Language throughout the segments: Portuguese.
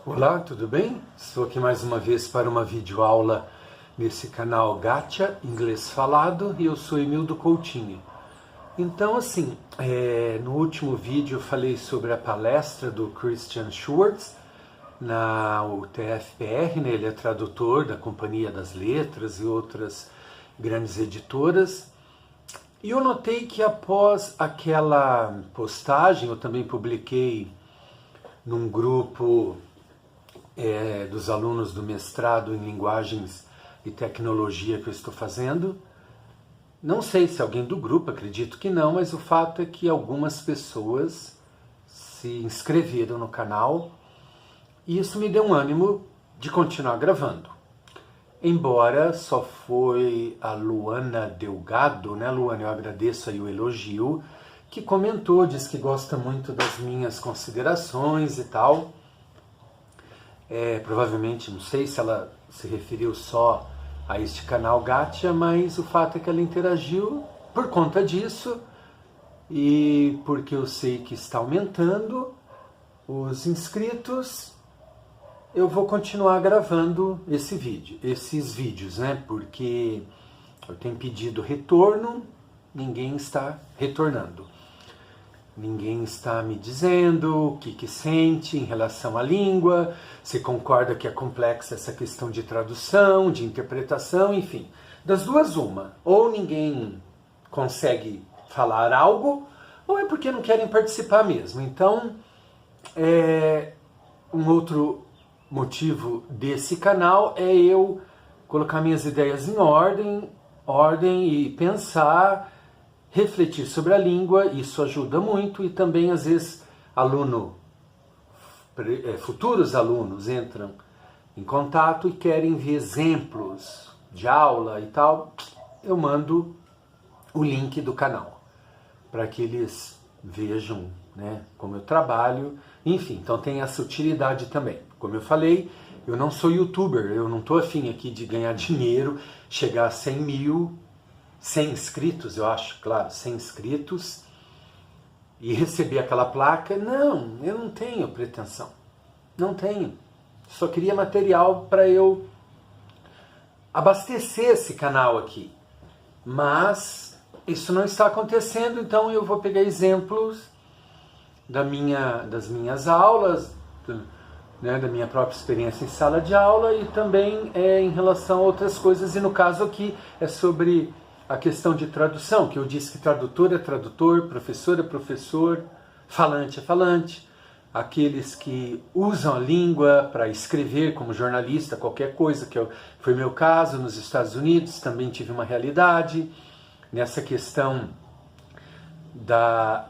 Olá, tudo bem? Estou aqui mais uma vez para uma videoaula nesse canal Gacha Inglês Falado e eu sou Emildo Coutinho. Então, assim, no último vídeo eu falei sobre a palestra do Christian Schwartz na UTF-PR, né? Ele é tradutor da Companhia das Letras e outras grandes editoras. E eu notei que após aquela postagem, eu também publiquei num grupo dos alunos do mestrado em linguagens e tecnologia que eu estou fazendo. Não sei se alguém do grupo, acredito que não, mas o fato é que algumas pessoas se inscreveram no canal e isso me deu um ânimo de continuar gravando. Embora só foi a Luana Delgado, né, Luana, eu agradeço aí o elogio, que comentou, diz que gosta muito das minhas considerações e tal. Provavelmente, não sei se ela se referiu só a este canal Gacha, mas o fato é que ela interagiu por conta disso e porque eu sei que está aumentando os inscritos, eu vou continuar gravando esses vídeos, né? Porque eu tenho pedido retorno, ninguém está retornando. Ninguém está me dizendo o que sente em relação à língua, se concorda que é complexa essa questão de tradução, de interpretação, enfim. Das duas, uma. Ou ninguém consegue falar algo, ou é porque não querem participar mesmo. Então, um outro motivo desse canal é eu colocar minhas ideias em ordem e pensar, refletir sobre a língua, isso ajuda muito, e também às vezes futuros alunos entram em contato e querem ver exemplos de aula e tal, eu mando o link do canal para que eles vejam, né, como eu trabalho, enfim, então tem essa utilidade também. Como eu falei, eu não sou youtuber, eu não estou afim aqui de ganhar dinheiro, chegar a 100 inscritos, eu acho, claro, 100 inscritos, e receber aquela placa. Não, eu não tenho pretensão. Não tenho. Só queria material para eu abastecer esse canal aqui. Mas isso não está acontecendo, então eu vou pegar exemplos das minhas aulas, né, da minha própria experiência em sala de aula e também em relação a outras coisas. E no caso aqui é sobre a questão de tradução, que eu disse que tradutor é tradutor, professor é professor, falante é falante, aqueles que usam a língua para escrever como jornalista, qualquer coisa, foi meu caso nos Estados Unidos, também tive uma realidade nessa questão da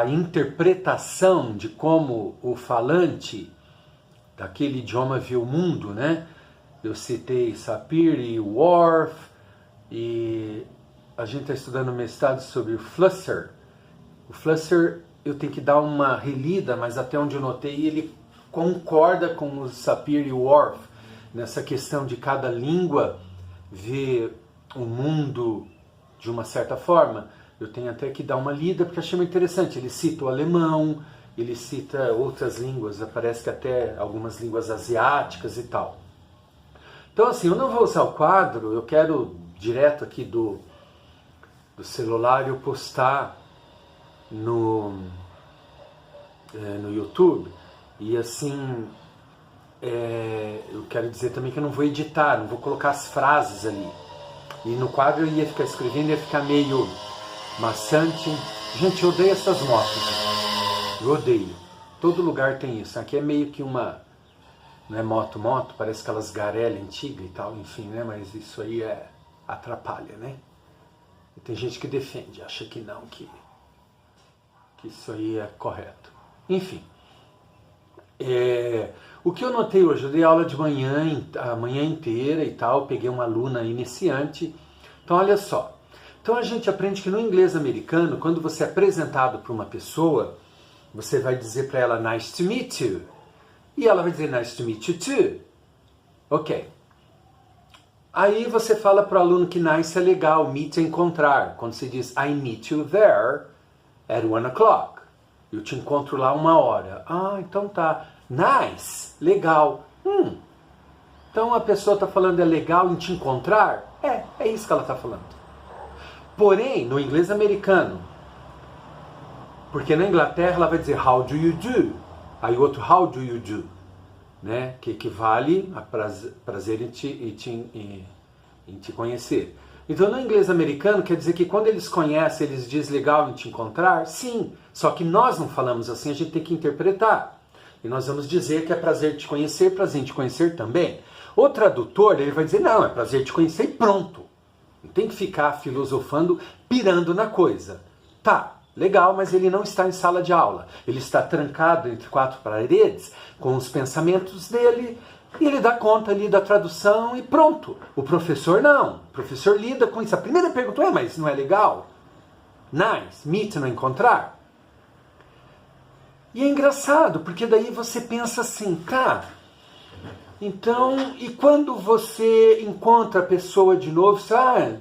interpretação de como o falante daquele idioma vê o mundo, né? Eu citei Sapir-Whorf, e a gente está estudando mestrado sobre o Flusser. O Flusser eu tenho que dar uma relida, mas até onde eu notei ele concorda com o Sapir-Whorf nessa questão de cada língua ver o mundo de uma certa forma. Eu tenho até que dar uma lida porque achei muito interessante. Ele cita o alemão, ele cita outras línguas, parece que até algumas línguas asiáticas e tal. Então assim, eu não vou usar o quadro, eu quero direto aqui do celular eu postar no YouTube, e assim eu quero dizer também que eu não vou editar, não vou colocar as frases ali, e no quadro eu ia ficar escrevendo, ia ficar meio maçante. Gente, eu odeio essas motos, eu odeio, todo lugar tem isso, aqui é meio que uma, não é moto, parece aquelas Garelli antigas e tal, enfim, né, mas isso aí atrapalha, né? E tem gente que defende, acha que não, que isso aí é correto. Enfim, o que eu notei hoje, eu dei aula de manhã, a manhã inteira e tal, peguei uma aluna iniciante. Então olha só, então a gente aprende que no inglês americano, quando você é apresentado para uma pessoa, você vai dizer para ela nice to meet you, e ela vai dizer nice to meet you too. Ok. Aí você fala para o aluno que nice é legal, meet é encontrar. Quando você diz I meet you there at 1 o'clock. Eu te encontro lá 1 hora. Ah, então tá. Nice, legal. Então a pessoa está falando é legal em te encontrar? É isso que ela está falando. Porém, no inglês americano, porque na Inglaterra ela vai dizer how do you do? Aí o outro how do you do? Né? Que equivale a prazer em te conhecer. Então no inglês americano quer dizer que quando eles conhecem, eles dizem legal em te encontrar? Sim, só que nós não falamos assim, a gente tem que interpretar. E nós vamos dizer que é prazer te conhecer, prazer em te conhecer também. O tradutor, ele vai dizer, não, é prazer te conhecer e pronto. Não tem que ficar filosofando, pirando na coisa. Tá, legal, mas ele não está em sala de aula. Ele está trancado entre quatro paredes, com os pensamentos dele, e ele dá conta ali da tradução e pronto. O professor não. O professor lida com isso. A primeira pergunta é, mas não é legal? Nice, meet, não encontrar? E é engraçado, porque daí você pensa assim, tá, então, e quando você encontra a pessoa de novo, você,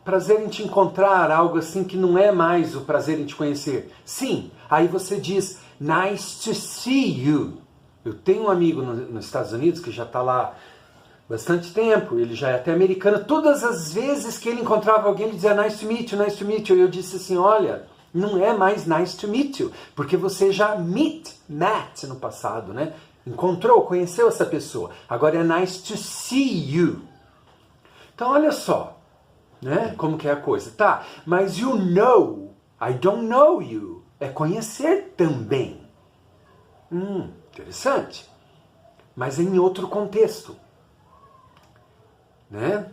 prazer em te encontrar, algo assim que não é mais o prazer em te conhecer. Sim, aí você diz, nice to see you. Eu tenho um amigo nos Estados Unidos que já está lá bastante tempo, ele já é até americano. Todas as vezes que ele encontrava alguém, ele dizia nice to meet you, nice to meet you. E eu disse assim, olha, não é mais nice to meet you, porque você já met no passado, né? Encontrou, conheceu essa pessoa. Agora é nice to see you. Então olha só, né? Como que é a coisa. Tá, mas you know, I don't know you. É conhecer também. Interessante. Mas em outro contexto. Né?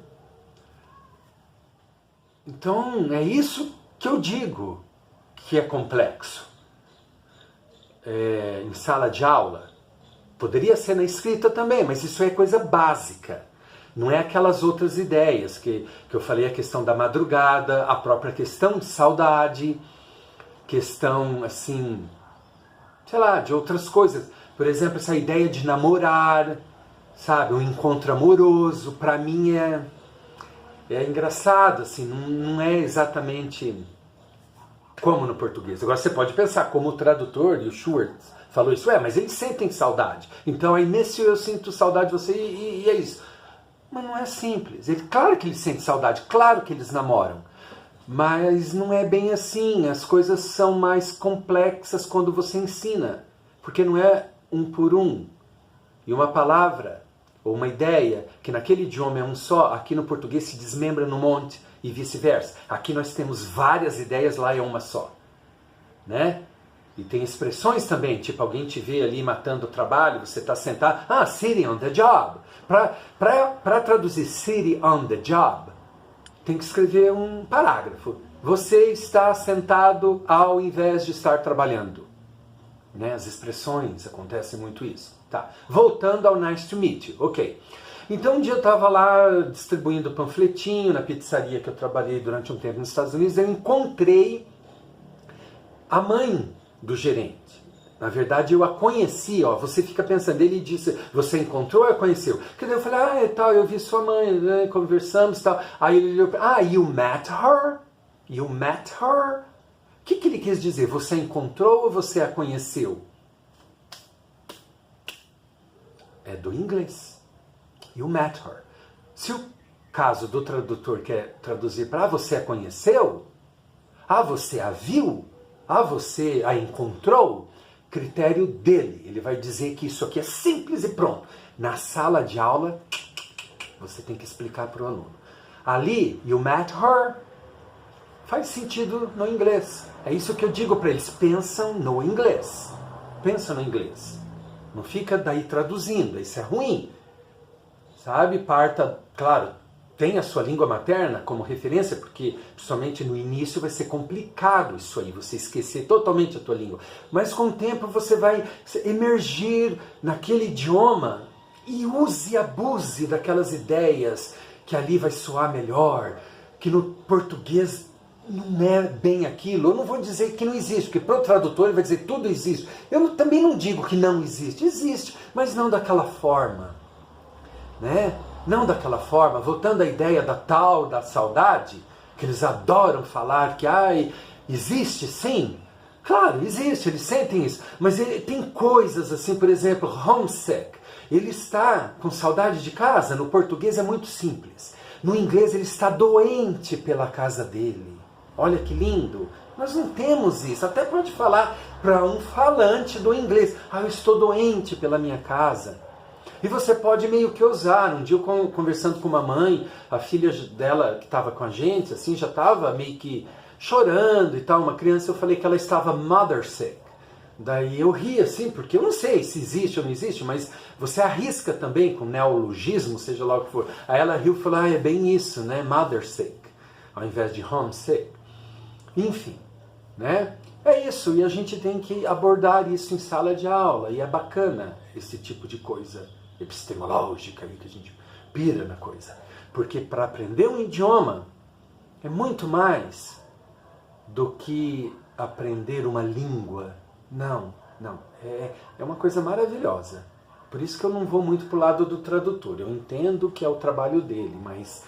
Então é isso que eu digo que é complexo. Em sala de aula. Poderia ser na escrita também, mas isso é coisa básica. Não é aquelas outras ideias que eu falei, a questão da madrugada, a própria questão de saudade, questão, assim, sei lá, de outras coisas. Por exemplo, essa ideia de namorar, sabe, um encontro amoroso, para mim é engraçado, assim, não é exatamente como no português. Agora você pode pensar, como o tradutor, e o Schwartz falou isso, mas eles sentem saudade. Então aí nesse eu sinto saudade de você e é isso. Mas não é simples. Claro que eles sentem saudade, claro que eles namoram. Mas não é bem assim. As coisas são mais complexas quando você ensina. Porque não é um por um. E uma palavra, ou uma ideia, que naquele idioma é um só, aqui no português se desmembra num monte e vice-versa. Aqui nós temos várias ideias, lá é uma só. Né? E tem expressões também, tipo alguém te vê ali matando o trabalho, você está sentado, sitting on the job. Para traduzir sitting on the job, tem que escrever um parágrafo. Você está sentado ao invés de estar trabalhando. Né? As expressões, acontece muito isso. Tá. Voltando ao nice to meet you. Ok. Então um dia eu estava lá distribuindo panfletinho na pizzaria que eu trabalhei durante um tempo nos Estados Unidos, eu encontrei a mãe do gerente. Na verdade, eu a conheci, você fica pensando, ele disse, você encontrou ou a conheceu? Porque daí eu falei, tal, eu vi sua mãe, né, conversamos, tal. Aí ele olhou, you met her? You met her? O que ele quis dizer? Você a encontrou ou você a conheceu? É do inglês. You met her. Se o caso do tradutor quer traduzir para você a conheceu, você a viu, você a encontrou, critério dele. Ele vai dizer que isso aqui é simples e pronto. Na sala de aula, você tem que explicar para o aluno. Ali, you met her, faz sentido no inglês. É isso que eu digo para eles. Pensam no inglês. Pensa no inglês. Não fica daí traduzindo. Isso é ruim. Sabe? Parta, claro, tem a sua língua materna como referência, porque principalmente no início vai ser complicado isso aí, você esquecer totalmente a tua língua. Mas com o tempo você vai emergir naquele idioma e use e abuse daquelas ideias que ali vai soar melhor, que no português não é bem aquilo. Eu não vou dizer que não existe, porque para o tradutor ele vai dizer tudo existe. Eu também não digo que não existe. Existe, mas não daquela forma. Né? Não daquela forma, voltando à ideia da saudade, que eles adoram falar que existe sim. Claro, existe, eles sentem isso, mas tem coisas assim, por exemplo, homesick. Ele está com saudade de casa, no português é muito simples. No inglês ele está doente pela casa dele. Olha que lindo. Nós não temos isso. Até pode falar para um falante do inglês. Eu estou doente pela minha casa. E você pode meio que usar. Um dia eu conversando com uma mãe, a filha dela que estava com a gente, assim, já estava meio que chorando e tal. Uma criança, eu falei que ela estava mother sick. Daí eu ri assim, porque eu não sei se existe ou não existe, mas você arrisca também com neologismo, seja lá o que for. Aí ela riu e falou, é bem isso, né? Mother sick, ao invés de homesick. Enfim, né? É isso, e a gente tem que abordar isso em sala de aula, e é bacana esse tipo de coisa epistemológica, que a gente pira na coisa. Porque para aprender um idioma é muito mais do que aprender uma língua. Não. É uma coisa maravilhosa. Por isso que eu não vou muito para o lado do tradutor. Eu entendo que é o trabalho dele, mas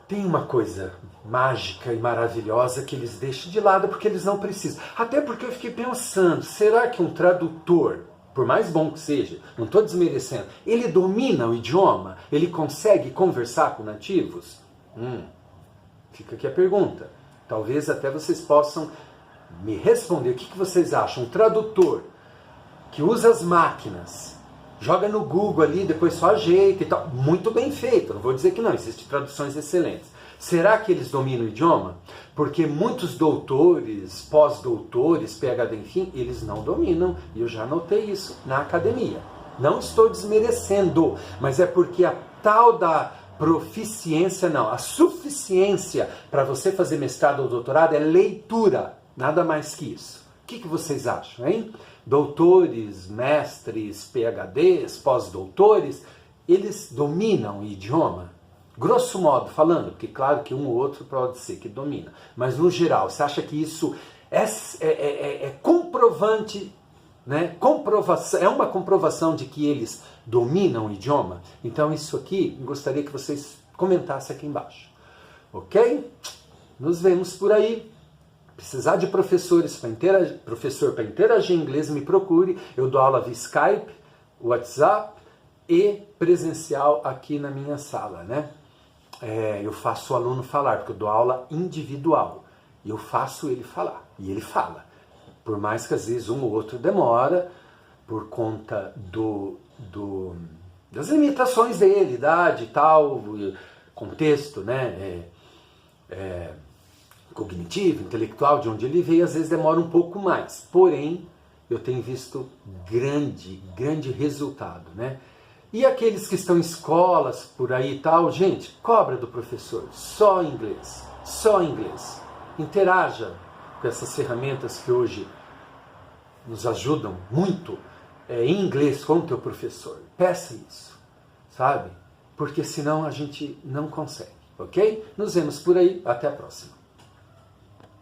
tem uma coisa mágica e maravilhosa que eles deixam de lado porque eles não precisam. Até porque eu fiquei pensando, será que um tradutor, por mais bom que seja, não estou desmerecendo, ele domina o idioma? Ele consegue conversar com nativos? Fica aqui a pergunta. Talvez até vocês possam me responder. O que vocês acham? Um tradutor que usa as máquinas, joga no Google ali, depois só ajeita e tal. Muito bem feito. Não vou dizer que não. Existem traduções excelentes. Será que eles dominam o idioma? Porque muitos doutores, pós-doutores, PhD, enfim, eles não dominam. E eu já notei isso na academia. Não estou desmerecendo, mas é porque a tal da proficiência, não. A suficiência para você fazer mestrado ou doutorado é leitura. Nada mais que isso. O que vocês acham, hein? Doutores, mestres, PhDs, pós-doutores, eles dominam o idioma? Grosso modo falando, porque claro que um ou outro pode ser que domina. Mas no geral, você acha que isso é comprovante, né? É uma comprovação de que eles dominam o idioma? Então isso aqui, eu gostaria que vocês comentassem aqui embaixo. Ok? Nos vemos por aí. Precisar de professores professor para interagir em inglês, me procure. Eu dou aula via Skype, WhatsApp e presencial aqui na minha sala, né? Eu faço o aluno falar, porque eu dou aula individual. E eu faço ele falar. E ele fala. Por mais que às vezes um ou outro demora, por conta das limitações dele, idade e tal, contexto, né? Cognitivo, intelectual, de onde ele veio, às vezes demora um pouco mais. Porém, eu tenho visto grande resultado, né? E aqueles que estão em escolas, por aí e tal, gente, cobra do professor, só inglês. Interaja com essas ferramentas que hoje nos ajudam muito em inglês com o teu professor. Peça isso, sabe? Porque senão a gente não consegue, ok? Nos vemos por aí, até a próxima.